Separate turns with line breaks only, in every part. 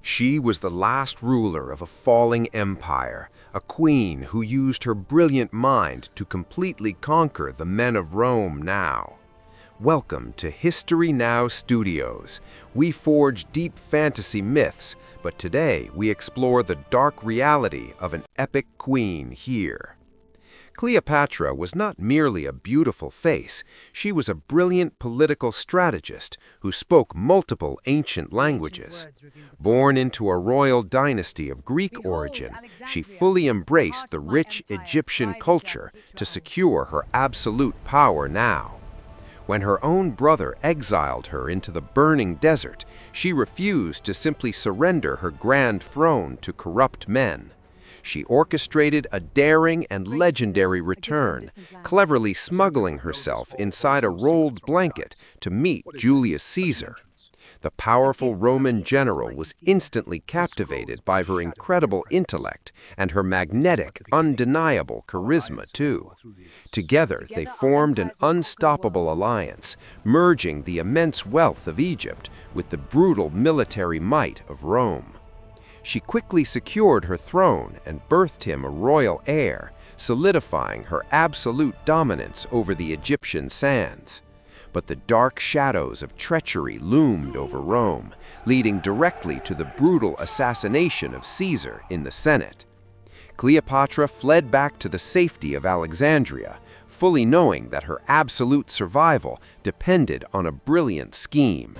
She was the last ruler of a falling empire, a queen who used her brilliant mind to completely conquer the men of Rome now. Welcome to History Now Studios. We forge deep fantasy myths, but today we explore the dark reality of an epic queen here. Cleopatra was not merely a beautiful face, she was a brilliant political strategist who spoke multiple ancient languages. Born into a royal dynasty of Greek origin, she fully embraced the rich Egyptian culture to secure her absolute power now. When her own brother exiled her into the burning desert, she refused to simply surrender her grand throne to corrupt men. She orchestrated a daring and legendary return, cleverly smuggling herself inside a rolled blanket to meet Julius Caesar. The powerful Roman general was instantly captivated by her incredible intellect and her magnetic, undeniable charisma, too. Together, they formed an unstoppable alliance, merging the immense wealth of Egypt with the brutal military might of Rome. She quickly secured her throne and birthed him a royal heir, solidifying her absolute dominance over the Egyptian sands. But the dark shadows of treachery loomed over Rome, leading directly to the brutal assassination of Caesar in the Senate. Cleopatra fled back to the safety of Alexandria, fully knowing that her absolute survival depended on a brilliant scheme.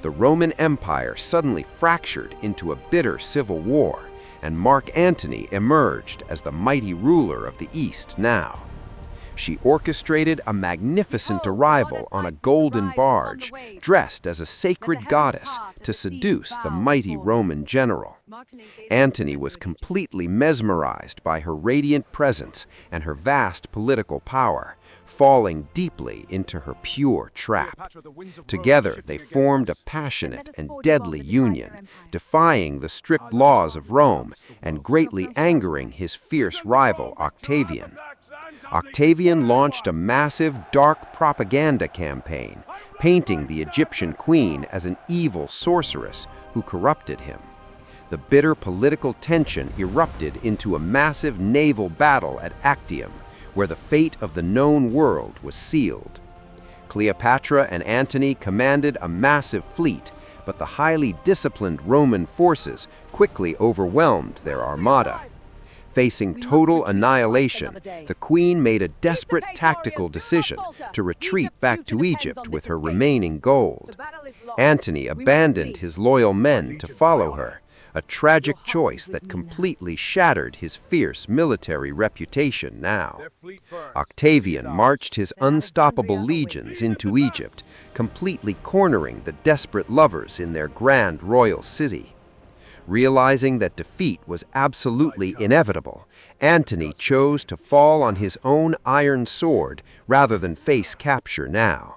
The Roman Empire suddenly fractured into a bitter civil war, and Marc Antony emerged as the mighty ruler of the East now. She orchestrated a magnificent arrival on a golden barge, dressed as a sacred goddess to seduce the mighty Roman general. Antony was completely mesmerized by her radiant presence and her vast political power, falling deeply into her pure trap. Together, they formed a passionate and deadly union, defying the strict laws of Rome and greatly angering his fierce rival Octavian. Octavian launched a massive, dark propaganda campaign, painting the Egyptian queen as an evil sorceress who corrupted him. The bitter political tension erupted into a massive naval battle at Actium, where the fate of the known world was sealed. Cleopatra and Antony commanded a massive fleet, but the highly disciplined Roman forces quickly overwhelmed their armada. Facing total annihilation, the queen made a desperate tactical decision to retreat back to Egypt with her remaining gold. Antony abandoned his loyal men to follow her, a tragic choice that completely shattered his fierce military reputation now. Octavian marched his unstoppable legions into Egypt, completely cornering the desperate lovers in their grand royal city. Realizing that defeat was absolutely inevitable, Antony chose to fall on his own iron sword rather than face capture now.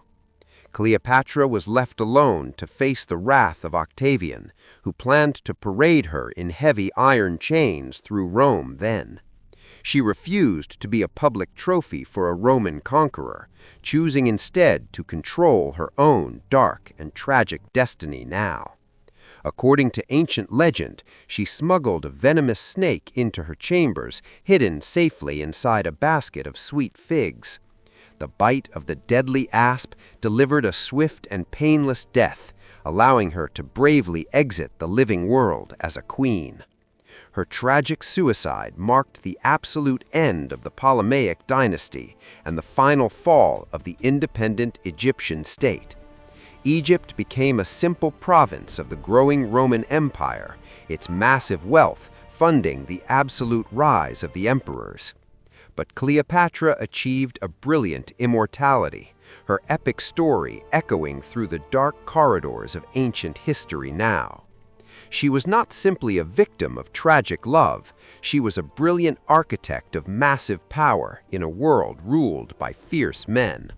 Cleopatra was left alone to face the wrath of Octavian, who planned to parade her in heavy iron chains through Rome then. She refused to be a public trophy for a Roman conqueror, choosing instead to control her own dark and tragic destiny now. According to ancient legend, she smuggled a venomous snake into her chambers, hidden safely inside a basket of sweet figs. The bite of the deadly asp delivered a swift and painless death, allowing her to bravely exit the living world as a queen. Her tragic suicide marked the absolute end of the Ptolemaic dynasty and the final fall of the independent Egyptian state. Egypt became a simple province of the growing Roman Empire, its massive wealth funding the absolute rise of the emperors. But Cleopatra achieved a brilliant immortality, her epic story echoing through the dark corridors of ancient history now. She was not simply a victim of tragic love, she was a brilliant architect of massive power in a world ruled by fierce men.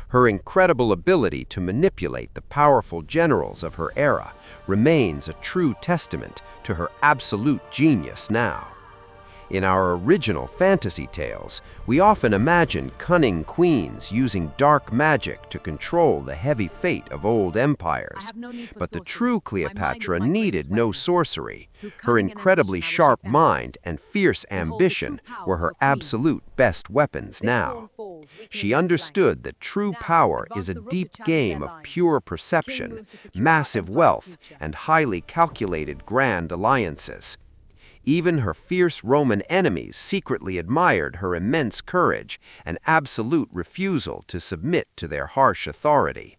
Her incredible ability to manipulate the powerful generals of her era remains a true testament to her absolute genius now. In our original fantasy tales, we often imagine cunning queens using dark magic to control the heavy fate of old empires. But the true Cleopatra needed no sorcery. Her incredibly sharp mind and fierce ambition were her absolute best weapons now. She understood that true power is a deep game of pure perception, massive wealth, and highly calculated grand alliances. Even her fierce Roman enemies secretly admired her immense courage and absolute refusal to submit to their harsh authority.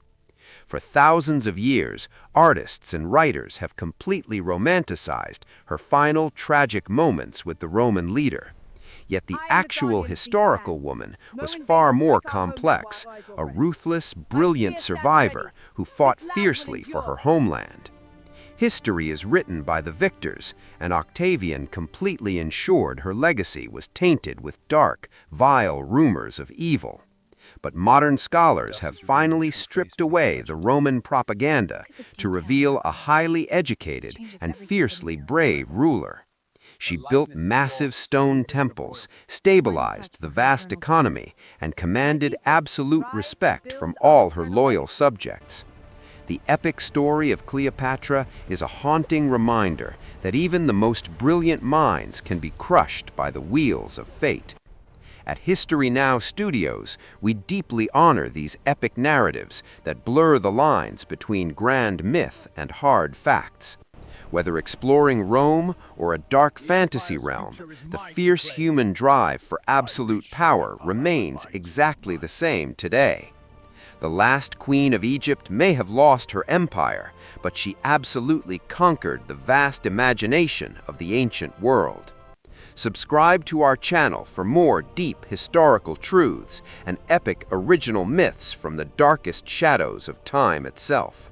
For thousands of years, artists and writers have completely romanticized her final tragic moments with the Roman leader. Yet the actual historical woman was far more complex, a ruthless, brilliant survivor who fought fiercely for her homeland. History is written by the victors, and Octavian completely ensured her legacy was tainted with dark, vile rumors of evil. But modern scholars have finally stripped away the Roman propaganda to reveal a highly educated and fiercely brave ruler. She built massive stone temples, stabilized the vast economy, and commanded absolute respect from all her loyal subjects. The epic story of Cleopatra is a haunting reminder that even the most brilliant minds can be crushed by the wheels of fate. At History Now Studios, we deeply honor these epic narratives that blur the lines between grand myth and hard facts. Whether exploring Rome or a dark fantasy realm, the fierce human drive for absolute power remains exactly the same today. The last queen of Egypt may have lost her empire, but she absolutely conquered the vast imagination of the ancient world. Subscribe to our channel for more deep historical truths and epic original myths from the darkest shadows of time itself.